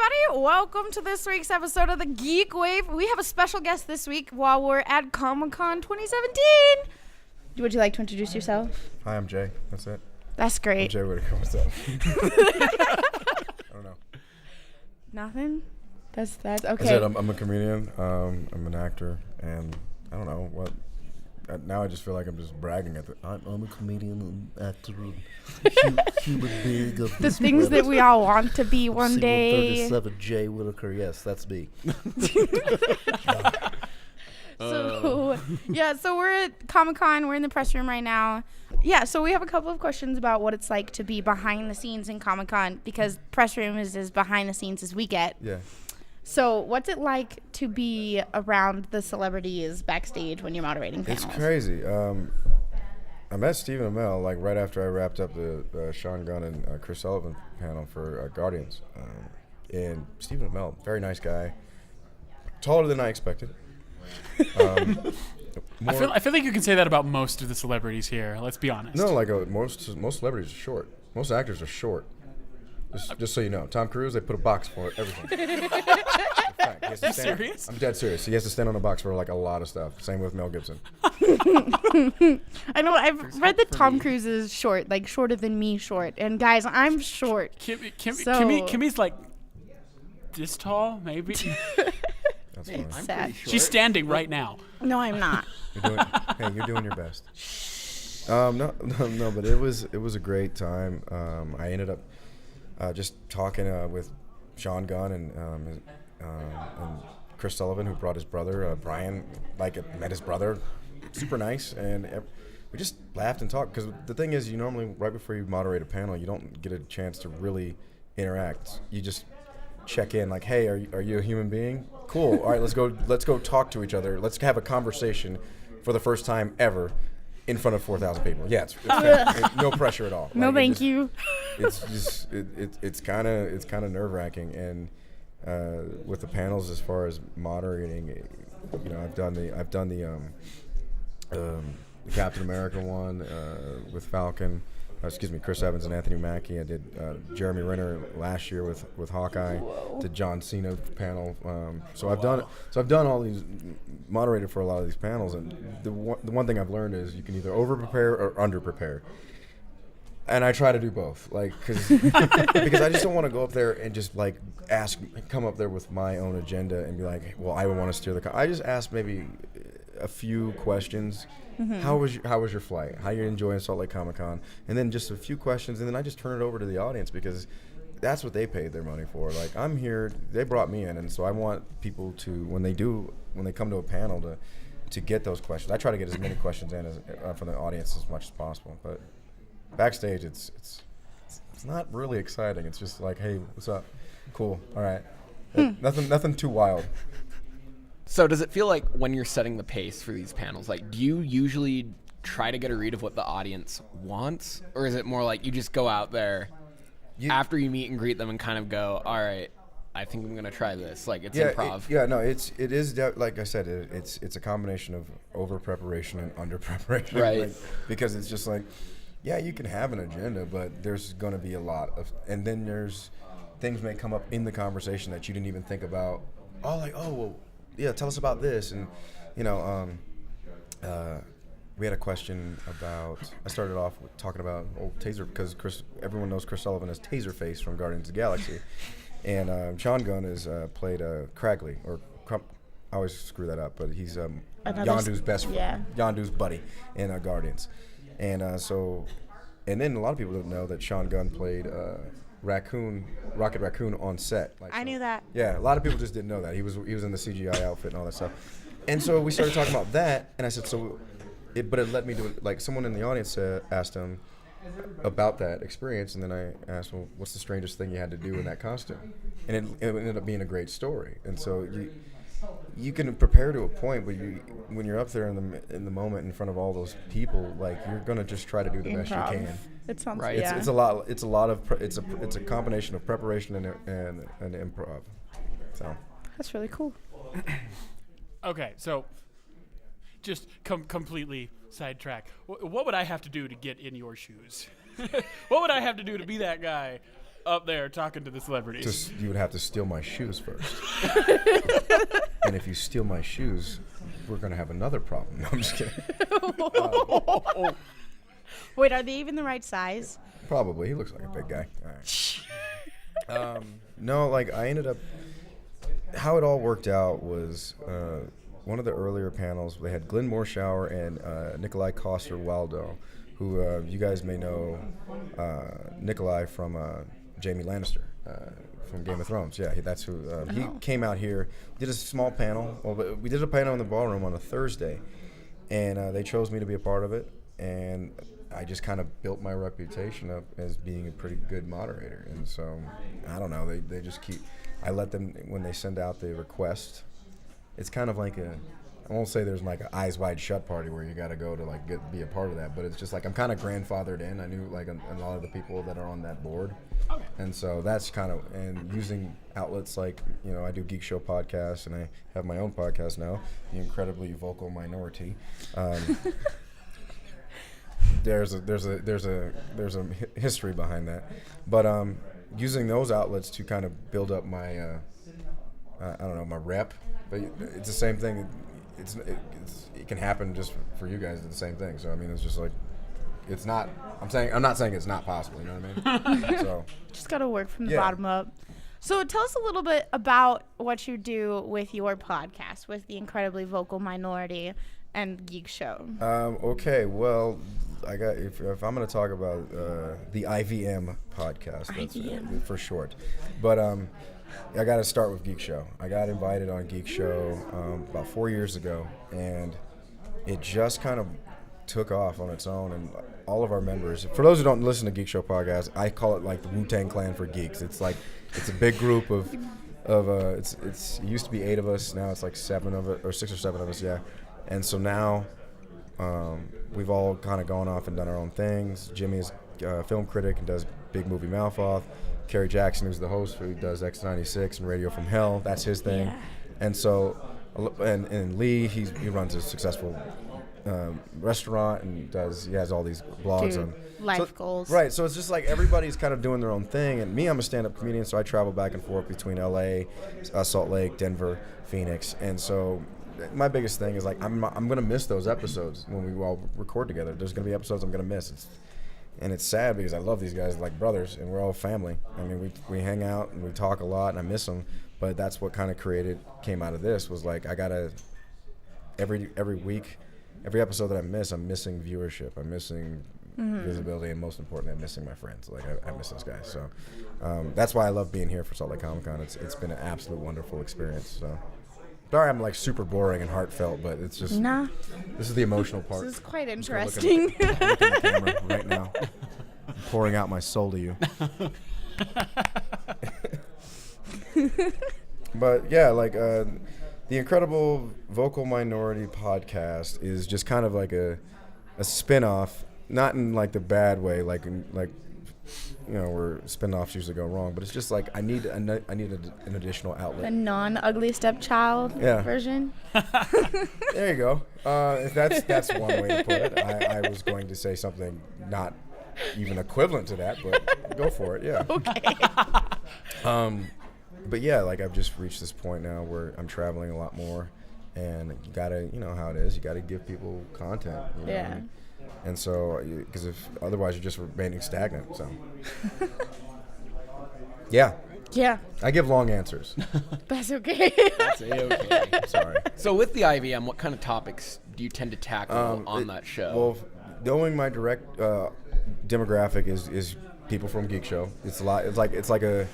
everybody. Welcome to this week's episode of the Geekwave. We have a special guest this week while we're at Comic-Con 2017. Would you like to introduce yourself? Hi, I'm Jay. That's it. That's great. I'm Jay Whittaker. What's up? I don't know. Nothing? That's okay. That's it. I'm a comedian. I'm an actor, and I don't know what. Now I just feel like I'm just bragging at the. I'm a comedian, and actor, human being. Of the things that we all want to be one day. C-137 Jay Whittaker. Yes, that's me. So we're at Comic-Con. We're in the press room right now. Yeah, so we have a couple of questions about what it's like to be behind the scenes in Comic-Con, because press room is as behind the scenes as we get. Yeah. So what's it like to be around the celebrities backstage when you're moderating panels? It's crazy. I met Stephen Amell like right after I wrapped up the Sean Gunn and Chris Sullivan panel for Guardians. And Stephen Amell, very nice guy, taller than I expected. I feel like you can say that about most of the celebrities here. Let's be honest. No, like most celebrities are short. Most actors are short. Just so you know, Tom Cruise, they put a box for everything. Are you serious? I'm dead serious. He has to stand on a box for like a lot of stuff. Same with Mel Gibson. I know. I've read that Tom Cruise is short, like shorter than me short. And guys, I'm short. Kimmy's like this tall, maybe. That's fine. Sad. She's standing right now. No, I'm not. You're doing your best. No, but it was a great time. I ended up just talking with Sean Gunn and Chris Sullivan, who brought his brother Brian. Met his brother, super nice, and we just laughed and talked. Because the thing is, you normally right before you moderate a panel, you don't get a chance to really interact. You just check in, like, hey, are you a human being? Cool. All right, let's go talk to each other. Let's have a conversation for the first time ever in front of 4,000 people. Yeah, it's no pressure at all. No, thank you. It's kind of nerve-wracking, and with the panels as far as moderating, you know, I've done the Captain America one with Falcon. Chris Evans and Anthony Mackie. I did Jeremy Renner last year with Hawkeye. Whoa. Did John Cena panel. So I've done all these, moderated for a lot of these panels, and the one thing I've learned is you can either over prepare or under prepare. And I try to do both, because I just don't want to go up there and just like come up there with my own agenda and be like, well, I would want to steer the. I just ask maybe a few questions. Mm-hmm. How was your flight? How you enjoying Salt Lake Comic-Con? And then just a few questions, and then I just turn it over to the audience, because that's what they paid their money for. Like, I'm here, they brought me in, and so I want people to, when they come to a panel, to get those questions. I try to get as many questions in as from the audience as much as possible. But backstage, it's not really exciting. It's just like, hey, what's up? Cool. All right. Nothing too wild. So does it feel like when you're setting the pace for these panels, like, do you usually try to get a read of what the audience wants? Or is it more like you just go out there after you meet and greet them and kind of go, all right, I think I'm going to try this. Like, it's improv. It is, like I said, it's a combination of over preparation and under preparation. Right. Because it's just like, yeah, you can have an agenda, but there's going to be a lot of, and then there's things may come up in the conversation that you didn't even think about. Yeah, tell us about this. And, you know, we had a question about, I started off with talking about old Taser, because everyone knows Chris Sullivan as Taserface from Guardians of the Galaxy. And Sean Gunn has played Cragley, or I always screw that up, but he's Yondu's best friend, Yondu's buddy in Guardians. And and then a lot of people don't know that Sean Gunn played Rocket Raccoon on set. I knew that. Yeah, a lot of people just didn't know that. He was in the CGI outfit and all that stuff. And so we started talking about that, and I said, but it led me to, like, someone in the audience asked him about that experience, and then I asked, well, what's the strangest thing you had to do in that costume? And it ended up being a great story. And so you can prepare to a point, but when you're up there in the moment in front of all those people, like, you're gonna just try to do the best you can. It sounds right. Yeah. It's a combination of preparation and improv. So that's really cool. Okay, so just completely sidetrack. What would I have to do to get in your shoes? What would I have to do to be that guy up there talking to the celebrities. Just you would have to steal my shoes first. And if you steal my shoes, we're gonna have another problem. No, I'm just kidding. Wait, are they even the right size? Probably. He looks like a big guy. All right. No, like I ended up. How it all worked out was one of the earlier panels. They had Glenn Morshower and Nikolai Coster-Waldau, who you guys may know Nikolai from Jaime Lannister from Game of Thrones. Yeah, that's who. He came out here, did a small panel. Well, we did a panel in the ballroom on a Thursday, and they chose me to be a part of it. And I just kind of built my reputation up as being a pretty good moderator. And so, I don't know, they just keep, I let them, when they send out the request, it's kind of like I won't say there's like an Eyes Wide Shut party where you got to go to like be a part of that, but it's just like I'm kind of grandfathered in. I knew like a lot of the people that are on that board. Okay. And so that's kind of, and using outlets like, I do Geek Show podcasts, and I have my own podcast now, The Incredibly Vocal Minority. There's a history behind that, but using those outlets to kind of build up my I don't know, my rep. But it's the same thing. It can happen just for you guys. It's the same thing. So I mean, it's just like it's not. I'm not saying it's not possible. You know what I mean? So just gotta work from the bottom up. So tell us a little bit about what you do with your podcast, with the Incredibly Vocal Minority and Geek Show. Okay, well, I got if I'm going to talk about the IVM podcast, that's for short, but I got to start with Geek Show. I got invited on Geek Show about 4 years ago, and it just kind of took off on its own, and all of our members, for those who don't listen to Geek Show podcast, I call it like the Wu-Tang Clan for geeks. It's like it's a big group of it used to be 8 of us, now it's like 7 of it, or 6 or 7 of us, yeah. And so now we've all kind of gone off and done our own things. Jimmy is a film critic and does Big Movie Mouth Off. Kerry Jackson, who's the host, who does X96 and Radio from Hell, that's his thing. Yeah. And so, and Lee, he runs a successful restaurant and he has all these blogs on life goals. Right, so it's just like everybody's kind of doing their own thing. And me, I'm a stand-up comedian, so I travel back and forth between LA, Salt Lake, Denver, Phoenix, and so my biggest thing is like I'm gonna miss those episodes when we all record together. There's gonna be episodes I'm gonna miss, and it's sad because I love these guys like brothers, and we're all family. I mean, we hang out and we talk a lot, and I miss them. But that's what kind of came out of this was like I gotta every week, every episode that I miss, I'm missing viewership, I'm missing visibility, and most importantly, I'm missing my friends. Like I miss those guys. So that's why I love being here for Salt Lake Comic Con. It's been an absolute wonderful experience. So. Sorry, I'm like super boring and heartfelt, but it's just this is the emotional part. This is quite interesting. I'm looking at the camera right now, I'm pouring out my soul to you. But yeah, like the Incredible Vocal Minority podcast is just kind of like a spin-off, not in like the bad way, like where spin-offs usually go wrong, but it's just like I need an additional outlet. A non-ugly stepchild version. There you go. That's one way to put it. I was going to say something not even equivalent to that, but go for it. Yeah. Okay. But yeah, like I've just reached this point now where I'm traveling a lot more, and you gotta, how it is. You gotta give people content. Yeah. And so, because otherwise you're just remaining stagnant. So, yeah. I give long answers. That's okay. That's okay. Sorry. So with the IVM, what kind of topics do you tend to tackle on that show? Well, knowing my direct demographic is people from Geek Show. It's a lot. It's like a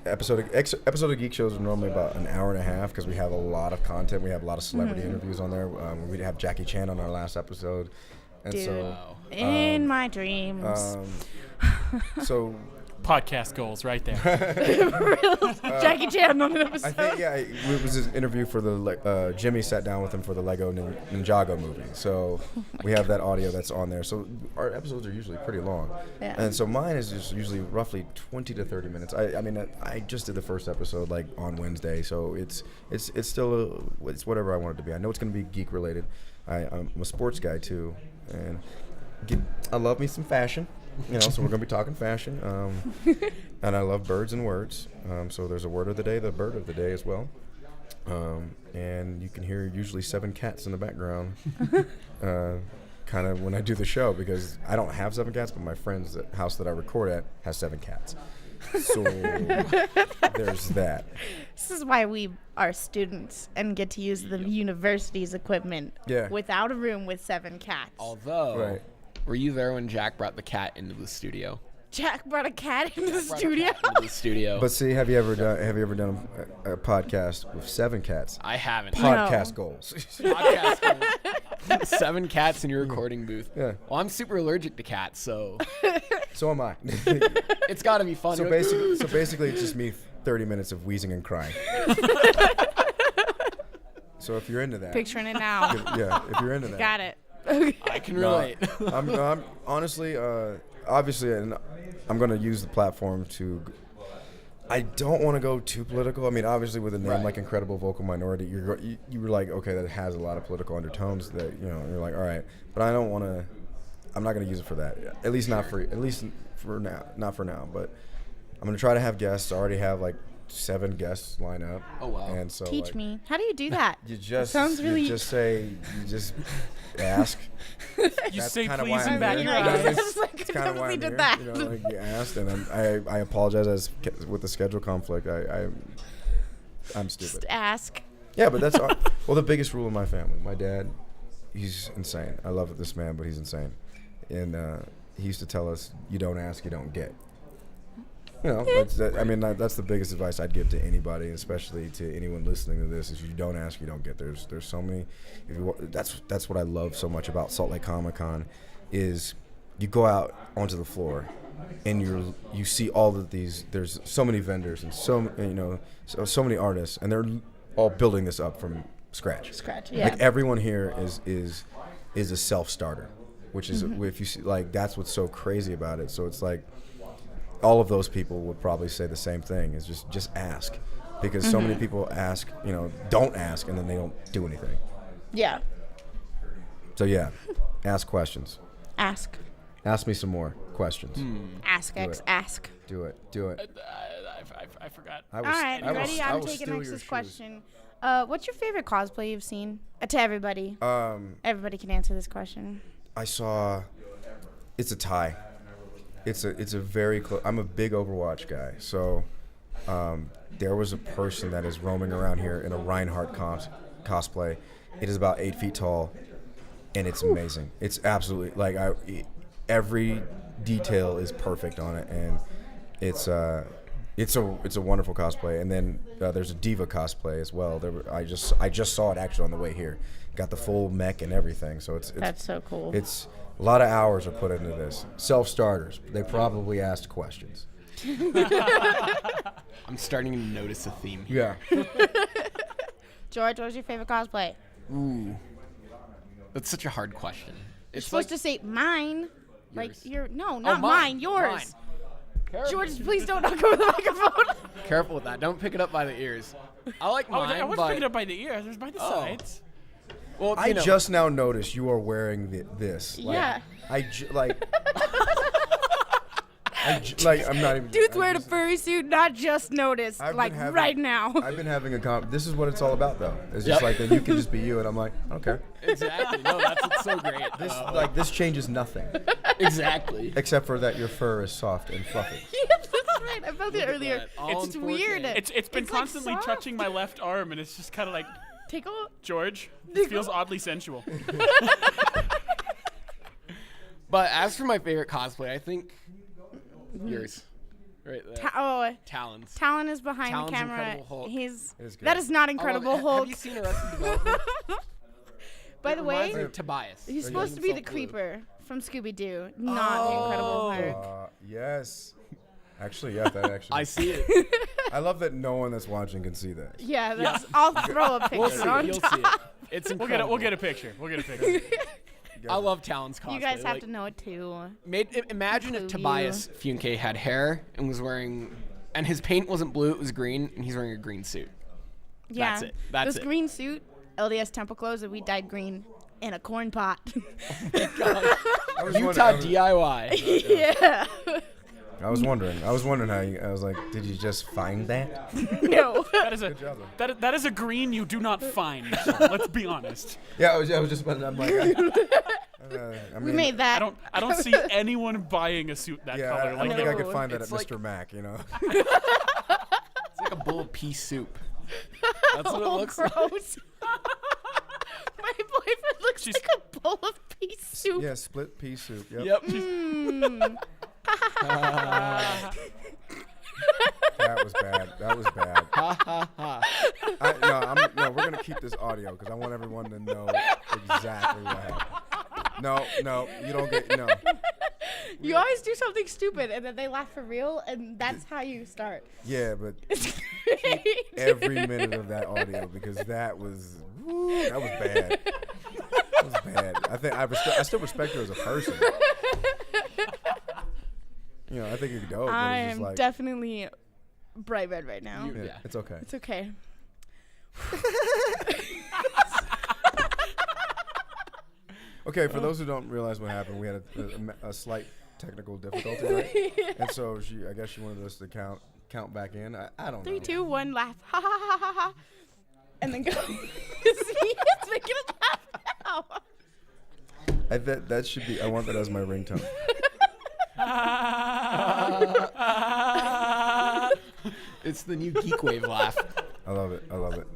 episode of Geek Shows are normally about an hour and a half because we have a lot of content. We have a lot of celebrity interviews on there. We have Jackie Chan on our last episode. And Dude, so, in my dreams. So podcast goals right there. Jackie Chan on an episode. I think it was his interview for the Jimmy sat down with him for the Lego Ninjago movie. So we have that audio that's on there. So our episodes are usually pretty long. Yeah. And so mine is just usually roughly 20 to 30 minutes. I mean I just did the first episode like on Wednesday, so it's still it's whatever I want it to be. I know it's going to be geek related. I'm a sports guy too, and I love me some fashion. So we're gonna be talking fashion. And I love birds and words. So there's a word of the day, the bird of the day as well. And you can hear usually 7 cats in the background, kind of when I do the show, because I don't have 7 cats, but my friend's house that I record at has 7 cats. So there's that. This is why we are students and get to use the university's equipment without a room with 7 cats. Although, were you there when Jack brought the cat into the studio? Jack brought a cat into the studio. But see, have you ever done a podcast with 7 cats? I haven't. Podcast goals. Podcast goals. 7 cats in your recording booth. Yeah. Well, I'm super allergic to cats, so So am I. it's got to be fun. So basically, it's just me 30 minutes of wheezing and crying. So if you're into that, Picturing it now. if you're into that, Got it. I can relate. I'm honestly, obviously, and I'm going to use the platform to. I don't want to go too political. I mean, obviously, with a name like Incredible Vocal Minority, you were like, okay, that has a lot of political undertones. That you're like, all right, but I don't want to. I'm not going to use it for that. At least not for now. Not for now. But I'm going to try to have guests. I already have like 7 guests line up. Oh wow! And so Teach me. How do you do that? You just sounds really. You just ask. You That's say kinda please why I'm and bat here. your Right. eyes. It's kind of why I'm did here. that. Like you asked, and I apologize with the schedule conflict. I'm stupid. Just ask. Yeah, but that's well the biggest rule in my family. My dad, he's insane. I love this man, but he's insane, and he used to tell us, "You don't ask, you don't get." That's the biggest advice I'd give to anybody, especially to anyone listening to this, is you don't ask, you don't get. There's so many. That's what I love so much about Salt Lake Comic-Con, is you go out onto the floor, and you see all of these. There's so many vendors and so many artists, and they're all building this up from scratch. Yeah. Like everyone here is a self-starter, which is if you see, like, that's what's so crazy about it. So it's like, all of those people would probably say the same thing, is just ask, because so many people ask, don't ask, and then they don't do anything. Yeah. So yeah, ask questions. Ask. Ask me some more questions. Ask. Ask. Do it. I forgot. All right, I will- ready? I I'm will taking steal X's your shoes. question. What's your favorite cosplay you've seen? To everybody. Everybody can answer this question. I saw. It's a tie. It's a very close. I'm a big Overwatch guy, so there was a person that is roaming around here in a Reinhardt cosplay. It is about 8 feet tall, and it's amazing. It's absolutely every detail is perfect on it, and it's a wonderful cosplay. And then there's a Diva cosplay as well. I just saw it actually on the way here. Got the full mech and everything, so it's That's so cool. It's a lot of hours are put into this. Self-starters. They probably asked questions. I'm starting to notice a theme here. Yeah. George, what was your favorite cosplay? Ooh, that's such a hard question. You're supposed to say mine. Yours. Like not mine. mine. Yours. Careful. George, please don't knock over the microphone. Careful with that. Don't pick it up by the ears. I like Oh, mine. I wasn't but picking it up by the ears. It was by the sides. Well, I just now noticed you are wearing this. Yeah. I'm not even. Dude's wearing a furry suit, not just noticed. Right now. I've been having this is what it's all about, though. It's just like that you can just be you, and I'm like, I don't care. Exactly. No, that's what's so great. This changes nothing, Exactly. except for that your fur is soft and fluffy. That's right. I felt it earlier. It's weird. It's been It's like constantly soft. touching my left arm, and it's just kind of like, Tickle. George, this feels oddly sensual. But as for my favorite cosplay, I think yours, right there. Talons. Talon is behind Talon's the camera. Incredible Hulk. He's It is good. that is not Incredible Hulk. Have you seen Arrested Development? By the way, Reminds me of Tobias. he's supposed to be the creeper from Scooby Doo, not the Incredible Hulk. Yes. Actually, yeah, that actually. I see it. I love that no one that's watching can see that. Yeah, that's. I'll throw a picture We'll see on it. You'll top. see it. It's incredible. We'll get a picture. I love Talon's cosplay. You guys have Like, to know it too. Imagine if Include Tobias Funke had hair and was wearing, and his paint wasn't blue, it was green, and he's wearing a green suit. Yeah. That's it. That's this it. green suit, LDS Temple clothes, that we dyed green. in a corn pot. I was Utah wondering- DIY. Yeah. I was wondering how you. I was like, did you just find that? No. That is a Good job, that is a green you do not find. Let's be honest. Yeah, I was just. I'm like, I We mean, made that. I don't see anyone buying a suit that Yeah, color. I Like don't think I No. could find that It's at like- Mr. Mac. You know. It's like a bowl of pea soup. That's what it looks like. gross. My boyfriend looks She's- like a bowl of pea soup. Yeah, split pea soup. Yep. Yep. That was bad. That was bad. No, we're gonna keep this audio because I want everyone to know exactly what happened. No, you don't get no. You always do something stupid and then they laugh for real, and that's how you start. Yeah, but It's great. every minute of that audio because that was bad. That was bad. I think I still respect her as a person. You know, I think it's dope. But I it's just am like, definitely bright red right now. yeah, Yeah. it's okay. It's okay. Okay, for those who don't realize what happened, we had a slight technical difficulty, right? And so I guess she wanted us to count back in. I don't know. 3, 2, 1, laugh. Ha ha ha ha ha. And then go. See, it's making it laugh now. That should be. I want that as my ringtone. It's the new Geekwave laugh. I love it. I love it.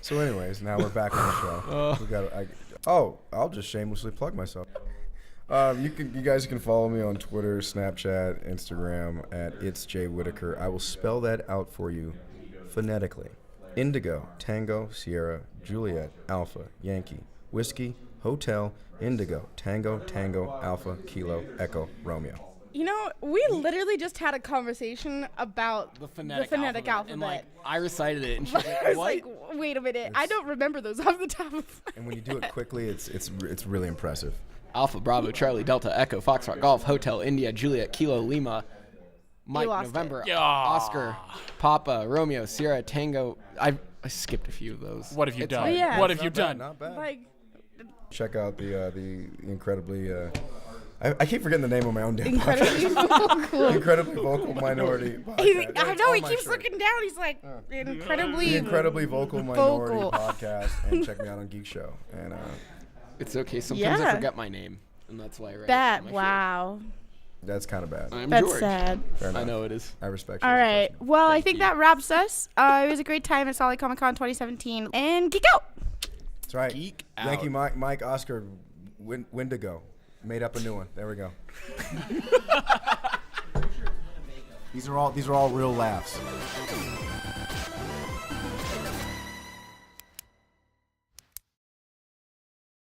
So, anyways, now we're back on the show. We got. I'll just shamelessly plug myself. You guys can follow me on Twitter, Snapchat, Instagram at It's Jay Whittaker. I will spell that out for you phonetically. Indigo, Tango, Sierra, Juliet, Alpha, Yankee, Whiskey, Hotel, Indigo, Tango, Tango, Alpha, Kilo, Echo, Romeo. You know, we literally just had a conversation about The phonetic, alphabet. And like, I recited it, and she's I like, was what? like, wait a minute. I don't remember those off the top of And when you do it quickly, it's really impressive. Alpha, Bravo, Charlie, Delta, Echo, Foxtrot, Golf, Hotel, India, Juliet, Kilo, Lima, Mike, lost November, it. Yeah. Oscar, Papa, Romeo, Sierra, Tango. I skipped a few of those. What have you It's done? like- Yeah. What have you Not bad, done? Not bad. like. Check out the incredibly. I keep forgetting the name of my own damn Incredibly podcast. vocal. Incredibly vocal minority. Podcast. I It's know on he my keeps shirt. looking down. He's like The incredibly. incredibly vocal minority Vocal. podcast, and check me out on Geek Show. And It's okay. Sometimes I Yeah. forget my name, and that's why I write That it on my wow. that's kind of bad. shirt. I'm That's George. sad. Fair enough. I know it is. I respect you. All as a right. person. Well, I Thank think you. that wraps us. It was a great time at Solid Comic Con 2017. And geek out. That's right. Geek Yankee out. Mike Oscar Wendigo made up a new one. There we go. These are all real laughs.